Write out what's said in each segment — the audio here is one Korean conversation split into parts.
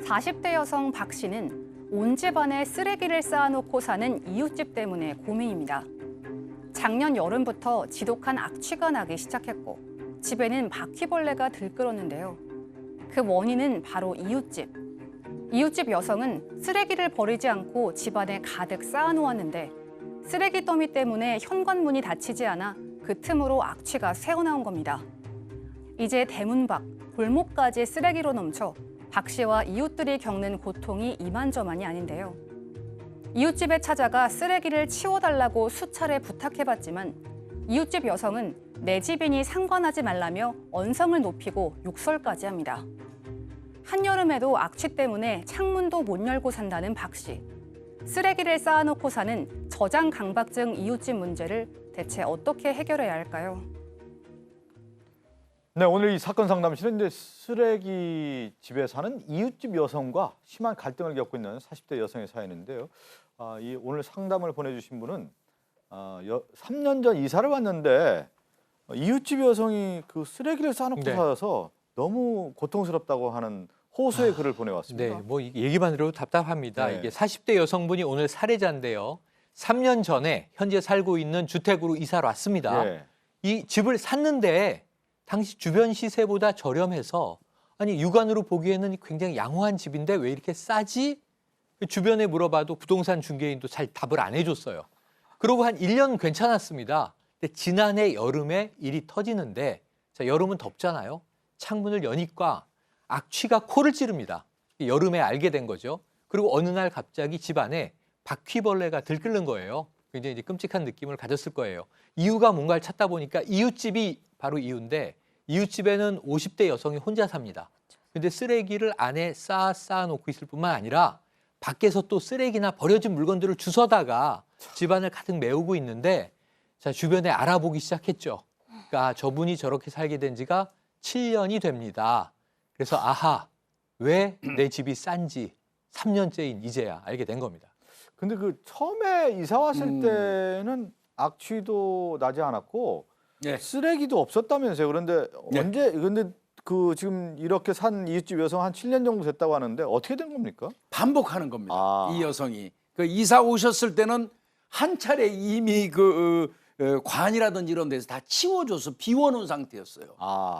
40대 여성 박 씨는 온 집안에 쓰레기를 쌓아놓고 사는 이웃집 때문에 고민입니다. 작년 여름부터 지독한 악취가 나기 시작했고 집에는 바퀴벌레가 들끓었는데요. 그 원인은 바로 이웃집. 이웃집 여성은 쓰레기를 버리지 않고 집안에 가득 쌓아놓았는데 쓰레기 더미 때문에 현관문이 닫히지 않아 그 틈으로 악취가 새어나온 겁니다. 이제 대문 밖, 골목까지 쓰레기로 넘쳐 박 씨와 이웃들이 겪는 고통이 이만저만이 아닌데요. 이웃집에 찾아가 쓰레기를 치워달라고 수차례 부탁해봤지만 이웃집 여성은 내 집이니 상관하지 말라며 언성을 높이고 욕설까지 합니다. 한여름에도 악취 때문에 창문도 못 열고 산다는 박 씨. 쓰레기를 쌓아놓고 사는 저장 강박증 이웃집 문제를 대체 어떻게 해결해야 할까요? 네, 오늘 이 사건 상담실은 이제 쓰레기 집에 사는 이웃집 여성과 심한 갈등을 겪고 있는 40대 여성의 사연인데요. 오늘 상담을 보내주신 분은 3년 전 이사를 왔는데 이웃집 여성이 그 쓰레기를 쌓아놓고 살아서 너무 고통스럽다고 하는 호소의 글을 보내왔습니다. 네, 뭐 얘기만 들어도 답답합니다. 이게 40대 여성분이 오늘 살해자인데요. 3년 전에 현재 살고 있는 주택으로 이사를 왔습니다. 이 집을 샀는데 당시 주변 시세보다 저렴해서 아니 육안으로 보기에는 굉장히 양호한 집인데 왜 이렇게 싸지? 주변에 물어봐도 부동산 중개인도 잘 답을 안 해줬어요. 그러고 한 1년 괜찮았습니다. 근데 지난해 여름에 일이 터지는데 자, 여름은 덥잖아요. 창문을 여니까 악취가 코를 찌릅니다. 여름에 알게 된 거죠. 그리고 어느 날 갑자기 집 안에 바퀴벌레가 들끓는 거예요. 굉장히 이제 끔찍한 느낌을 가졌을 거예요. 이유가 뭔가를 찾다 보니까 이웃집이 바로 이유인데 이웃집에는 50대 여성이 혼자 삽니다. 근데 쓰레기를 안에 쌓아놓고 있을 뿐만 아니라 밖에서 또 쓰레기나 버려진 물건들을 주워다가 집안을 가득 메우고 있는데 자, 주변에 알아보기 시작했죠. 그러니까 저분이 저렇게 살게 된 지가 7년이 됩니다. 그래서 아하, 왜 내 집이 싼지 3년째인 이제야 알게 된 겁니다. 근데 그 처음에 이사 왔을 때는 악취도 나지 않았고 쓰레기도 없었다면서요. 그런데 근데 그 지금 이렇게 산 이웃집 여성 한 7년 정도 됐다고 하는데 어떻게 된 겁니까? 반복하는 겁니다. 이 여성이 그 이사 오셨을 때는 한 차례 이미 관이라든지 이런 데서 다 치워줘서 비워놓은 상태였어요.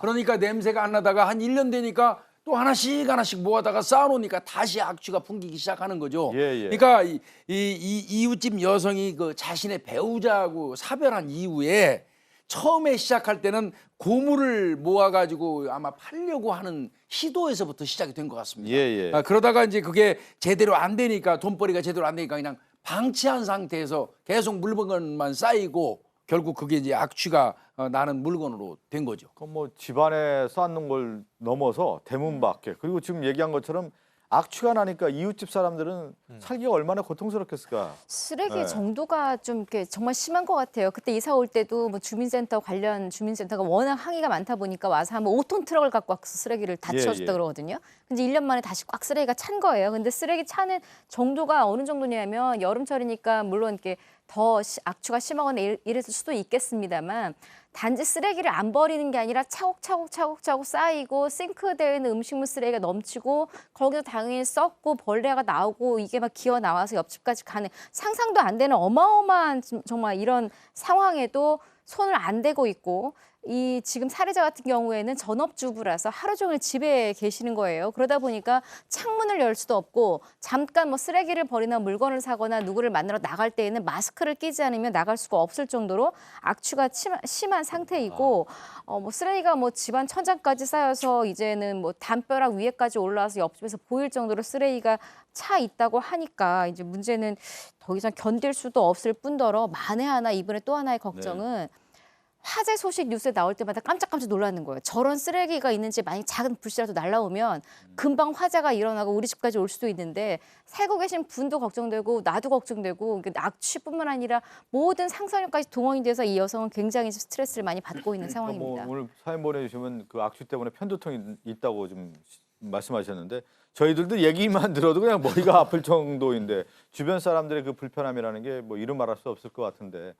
그러니까 냄새가 안 나다가 한 1년 되니까 또 하나씩 모아다가 쌓아놓으니까 다시 악취가 풍기기 시작하는 거죠. 그러니까 이 이웃집 여성이 그 자신의 배우자하고 사별한 이후에 처음에 시작할 때는 고물을 모아가지고 아마 팔려고 하는 시도에서부터 시작이 된 것 같습니다. 그러다가 이제 그게 제대로 안 되니까 돈벌이가 제대로 안 되니까 그냥 방치한 상태에서 계속 물건만 쌓이고 결국 그게 이제 악취가 나는 물건으로 된 거죠. 그럼 뭐 집안에 쌓는 걸 넘어서 대문 밖에 그리고 지금 얘기한 것처럼 악취가 나니까 이웃집 사람들은 살기가 얼마나 고통스럽겠을까. 쓰레기 정도가 좀 이렇게 정말 심한 것 같아요. 그때 이사 올 때도 뭐 주민센터 관련 주민센터가 워낙 항의가 많다 보니까 와서 한번 5톤 트럭을 갖고 와서 쓰레기를 다 치워줬다 그러거든요. 근데 1년 만에 다시 꽉 쓰레기가 찬 거예요. 근데 쓰레기 차는 정도가 어느 정도냐면 여름철이니까 물론 이렇게 더 악취가 심하거나 이랬을 수도 있겠습니다만 단지 쓰레기를 안 버리는 게 아니라 차곡차곡 쌓이고 싱크대에 있는 음식물 쓰레기가 넘치고 거기서 당연히 썩고 벌레가 나오고 이게 막 기어 나와서 옆집까지 가는 상상도 안 되는 어마어마한 정말 이런 상황에도 손을 안 대고 있고 이 지금 살해자 같은 경우에는 전업주부라서 하루 종일 집에 계시는 거예요. 그러다 보니까 창문을 열 수도 없고 잠깐 뭐 쓰레기를 버리나 물건을 사거나 누구를 만나러 나갈 때에는 마스크를 끼지 않으면 나갈 수가 없을 정도로 악취가 심한 상태이고 뭐 쓰레기가 뭐 집안 천장까지 쌓여서 이제는 뭐 담벼락 위에까지 올라와서 옆집에서 보일 정도로 쓰레기가 차 있다고 하니까 이제 문제는 더 이상 견딜 수도 없을 뿐더러 만에 하나 이번에 또 하나의 걱정은 화재 소식 뉴스에 나올 때마다 깜짝깜짝 놀라는 거예요. 저런 쓰레기가 있는지 만약 작은 불씨라도 날라오면 금방 화재가 일어나고 우리 집까지 올 수도 있는데 살고 계신 분도 걱정되고 나도 걱정되고 악취뿐만 아니라 모든 상상력까지 동원이 돼서 이 여성은 굉장히 스트레스를 많이 받고 있는 상황입니다. 오늘 사연 보내주시면 그 악취 때문에 편두통이 있다고 좀 말씀하셨는데 저희들도 얘기만 들어도 그냥 머리가 아플 정도인데 주변 사람들의 그 불편함이라는 게 뭐 이루 말할 수 없을 것 같은데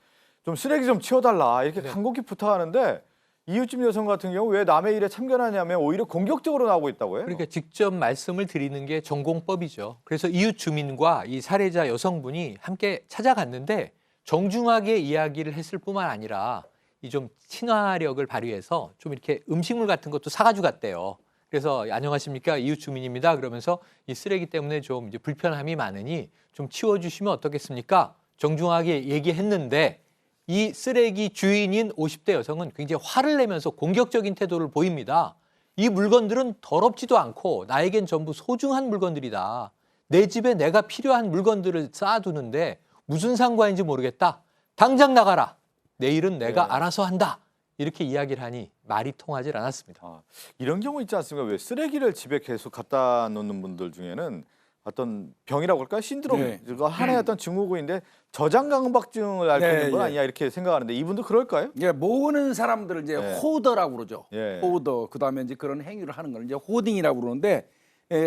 좀 쓰레기 좀 치워달라 이렇게 간곡히 부탁하는데 이웃집 여성 같은 경우 왜 남의 일에 참견하냐면 오히려 공격적으로 나오고 있다고요? 그러니까 직접 말씀을 드리는 게 전공법이죠. 그래서 이웃 주민과 이 살해자 여성분이 함께 찾아갔는데 정중하게 이야기를 했을 뿐만 아니라 이 좀 친화력을 발휘해서 좀 이렇게 음식물 같은 것도 사가지고 갔대요. 그래서 안녕하십니까 이웃 주민입니다. 그러면서 이 쓰레기 때문에 좀 이제 불편함이 많으니 좀 치워주시면 어떻겠습니까? 정중하게 얘기했는데 이 쓰레기 주인인 50대 여성은 굉장히 화를 내면서 공격적인 태도를 보입니다. 이 물건들은 더럽지도 않고 나에겐 전부 소중한 물건들이다. 내 집에 내가 필요한 물건들을 쌓아두는데 무슨 상관인지 모르겠다. 당장 나가라. 내일은 내가 네. 알아서 한다. 이렇게 이야기를 하니 말이 통하질 않았습니다. 이런 경우 있지 않습니까? 왜 쓰레기를 집에 계속 갖다 놓는 분들 중에는 어떤 병이라고 할까요? 신드롬, 네. 이거 하나의 어떤 증후군인데 저장강박증을 앓고 네, 있는 건 예. 아니냐 이렇게 생각하는데 이분도 그럴까요? 예, 모으는 사람들을 이제 네. 호더라고 그러죠. 예. 호더. 그다음에 이제 그런 행위를 하는 걸 이제 호딩이라고 그러는데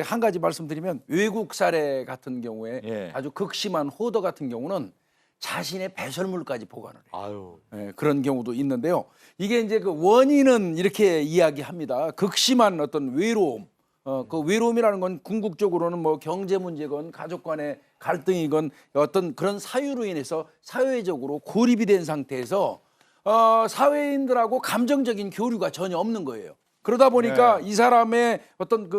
한 가지 말씀드리면 외국 사례 같은 경우에 예. 아주 극심한 호더 같은 경우는 자신의 배설물까지 보관을 해요. 아유. 예, 그런 경우도 있는데요. 이게 이제 그 원인은 이렇게 이야기합니다. 극심한 어떤 외로움. 그 외로움이라는 건 궁극적으로는 뭐 경제 문제건 가족 간의 갈등이건 어떤 그런 사유로 인해서 사회적으로 고립이 된 상태에서 사회인들하고 감정적인 교류가 전혀 없는 거예요. 그러다 보니까 네. 이 사람의 어떤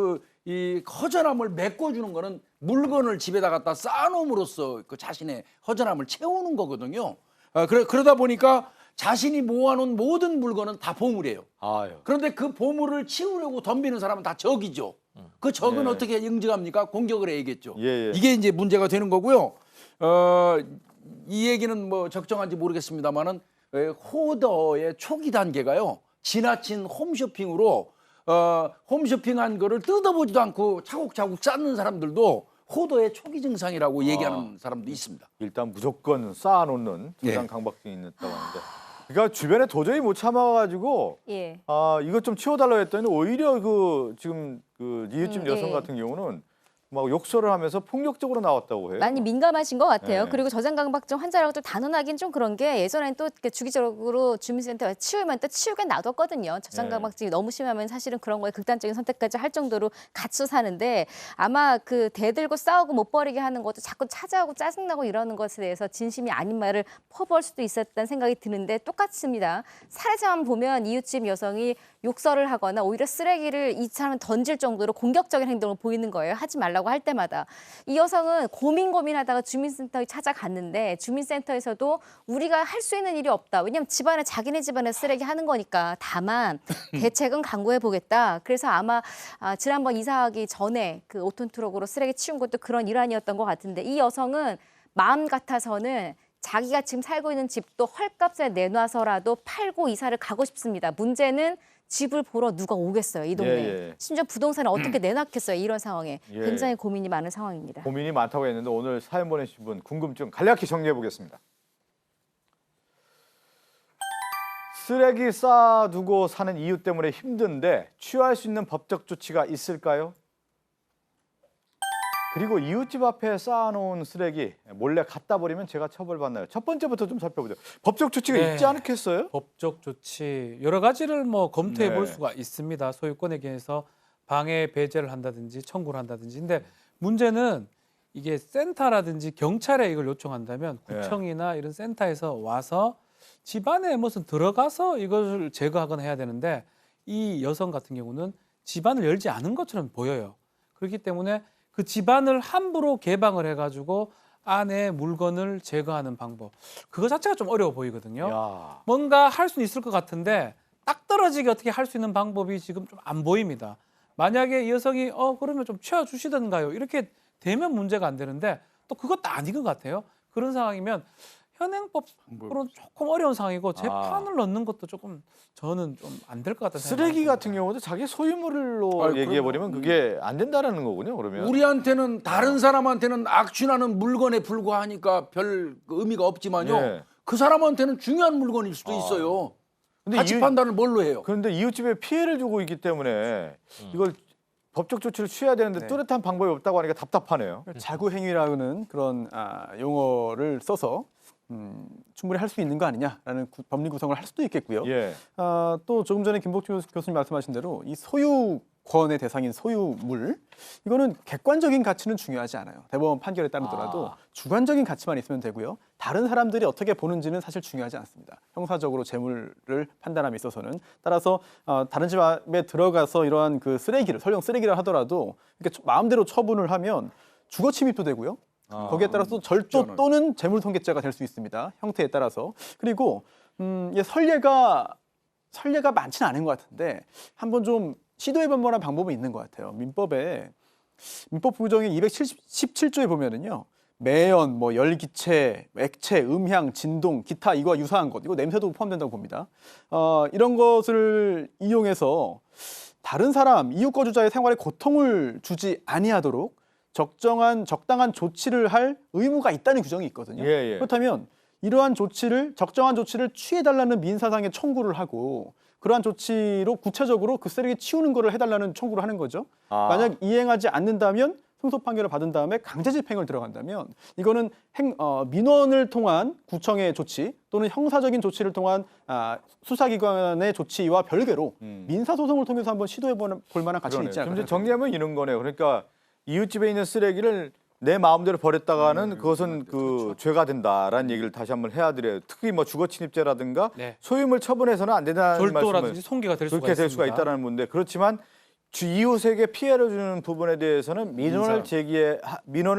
이 허전함을 메꿔주는 거는 물건을 집에다 갖다 쌓아놓음으로써 그 자신의 허전함을 채우는 거거든요. 그러다 보니까 자신이 모아놓은 모든 물건은 다 보물이에요. 아유. 그런데 그 보물을 치우려고 덤비는 사람은 다 적이죠. 그 적은 예. 어떻게 응징합니까? 공격을 해야겠죠. 예, 예. 이게 이제 문제가 되는 거고요. 이 얘기는 뭐 적정한지 모르겠습니다만은 호더의 초기 단계가요. 지나친 홈쇼핑으로 홈쇼핑한 거를 뜯어보지도 않고 차곡차곡 쌓는 사람들도 호더의 초기 증상이라고 얘기하는 사람도 있습니다. 일단 무조건 쌓아놓는 예. 저장강박증이 있다고 하는데 그러니까 주변에 도저히 못 참아가지고 예. 이거 좀 치워달라고 했더니 오히려 지금 이웃집 여성 예. 같은 경우는 막 욕설을 하면서 폭력적으로 나왔다고 해요. 많이 민감하신 것 같아요. 네. 그리고 저장강박증 환자라고 또 단언하기는 좀 그런 게 예전에는 또 이렇게 주기적으로 주민센터에 치우면 또 치우게 놔뒀거든요. 저장강박증이 너무 심하면 사실은 그런 거에 극단적인 선택까지 할 정도로 갇혀 사는데 아마 그 대들고 싸우고 못 버리게 하는 것도 자꾸 찾아오고 짜증나고 이러는 것에 대해서 진심이 아닌 말을 퍼부을 수도 있었다는 생각이 드는데 똑같습니다. 살해자만 보면 이웃집 여성이 욕설을 하거나 오히려 쓰레기를 이 사람은 던질 정도로 공격적인 행동을 보이는 거예요. 하지 말라고 할 때마다. 이 여성은 고민하다가 주민센터에 찾아갔는데 주민센터에서도 우리가 할 수 있는 일이 없다. 왜냐하면 자기네 집안에 쓰레기 하는 거니까. 다만 대책은 강구해 보겠다. 그래서 아마 지난번 이사하기 전에 그 5톤 트럭으로 쓰레기 치운 것도 그런 일환이었던 것 같은데 이 여성은 마음 같아서는 자기가 지금 살고 있는 집도 헐값에 내놔서라도 팔고 이사를 가고 싶습니다. 문제는 집을 보러 누가 오겠어요, 이 동네에. 예. 심지어 부동산을 어떻게 내놨겠어요, 이런 상황에. 예. 굉장히 고민이 많은 상황입니다. 고민이 많다고 했는데 오늘 사연 보내주신 분 궁금증 간략히 정리해 보겠습니다. 쓰레기 쌓아두고 사는 이유 때문에 힘든데 취할 수 있는 법적 조치가 있을까요? 그리고 이웃집 앞에 쌓아놓은 쓰레기 몰래 갖다 버리면 제가 처벌받나요? 첫 번째부터 좀 살펴보죠. 법적 조치가 네. 있지 않겠어요? 법적 조치 여러 가지를 뭐 검토해 볼 네. 수가 있습니다. 소유권에 대해서 방해 배제를 한다든지 청구를 한다든지. 근데 문제는 이게 센터라든지 경찰에 이걸 요청한다면 네. 구청이나 이런 센터에서 와서 집안에 무슨 들어가서 이것을 제거하거나 해야 되는데 이 여성 같은 경우는 집안을 열지 않은 것처럼 보여요. 그렇기 때문에 그 집안을 함부로 개방을 해가지고 안에 물건을 제거하는 방법. 그거 자체가 좀 어려워 보이거든요. 야. 뭔가 할 수는 있을 것 같은데 딱 떨어지게 어떻게 할 수 있는 방법이 지금 좀 안 보입니다. 만약에 이 여성이 그러면 좀 치워주시던가요? 이렇게 되면 문제가 안 되는데 또 그것도 아닌 것 같아요. 그런 상황이면 현행법으로는 조금 어려운 상황이고 재판을 넣는 것도 조금 저는 좀 안 될 것 같다는 생각이 쓰레기 듭니다. 같은 경우도 자기 소유물로 얘기해 버리면 그게 안 된다는 거군요. 그러면 우리한테는 다른 사람한테는 악취나는 물건에 불과하니까 별 의미가 없지만요. 예. 그 사람한테는 중요한 물건일 수도 있어요. 근데 가치 판단을 뭘로 해요? 그런데 이웃집에 피해를 주고 있기 때문에 이걸 법적 조치를 취해야 되는데 네. 뚜렷한 방법이 없다고 하니까 답답하네요. 자구 행위라는 그런 용어를 써서 충분히 할 수 있는 거 아니냐라는 법리 구성을 할 수도 있겠고요. 예. 또 조금 전에 김복주 교수님 말씀하신 대로 이 소유권의 대상인 소유물 이거는 객관적인 가치는 중요하지 않아요. 대법원 판결에 따르더라도 주관적인 가치만 있으면 되고요. 다른 사람들이 어떻게 보는지는 사실 중요하지 않습니다. 형사적으로 재물을 판단함에 있어서는 따라서 다른 집에 들어가서 이러한 그 쓰레기를 설령 쓰레기를 하더라도 이렇게 마음대로 처분을 하면 주거 침입도 되고요. 거기에 따라서 절도 또는 재물통계죄가 될 수 있습니다. 형태에 따라서. 그리고 이게 선례가 많지는 않은 것 같은데 한번 좀 시도해볼 만한 방법은 있는 것 같아요. 민법 구조의 217조에 보면은요. 매연, 뭐 열기체, 액체, 음향, 진동, 기타 이거와 유사한 것, 이거 냄새도 포함된다고 봅니다. 이런 것을 이용해서 다른 사람, 이웃 거주자의 생활에 고통을 주지 아니하도록 적당한 조치를 할 의무가 있다는 규정이 있거든요. 예. 그렇다면 이러한 적정한 조치를 취해달라는 민사상의 청구를 하고 그러한 조치로 구체적으로 그 쓰레기 치우는 거를 해달라는 청구를 하는 거죠. 만약 이행하지 않는다면 승소 판결을 받은 다음에 강제 집행을 들어간다면 이거는 민원을 통한 구청의 조치 또는 형사적인 조치를 통한 수사기관의 조치와 별개로 민사소송을 통해서 한번 시도해 볼 만한 가치가 있지 않을까. 좀 정리하면 이런 거네요. 그러니까 이웃집에 있는 쓰레기를 내 마음대로 버렸다가는 그것은 죄가 된다라는 얘기를 다시 한번 해야 드려요. 특히 뭐 주거침입죄라든가 네. 소유물 처분해서는 안 된다는 절도라든지 말씀을 손괴가 될 수가 그렇게 될 수가 있습니다. 있다는 문제. 그렇지만 이웃에게 피해를 주는 부분에 대해서는 민원을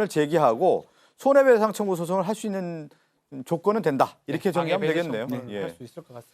제기하고 손해배상 청구 소송을 할 수 있는 조건은 된다. 이렇게 정리하면 되겠네요. 할 수 있을 것 같습니다.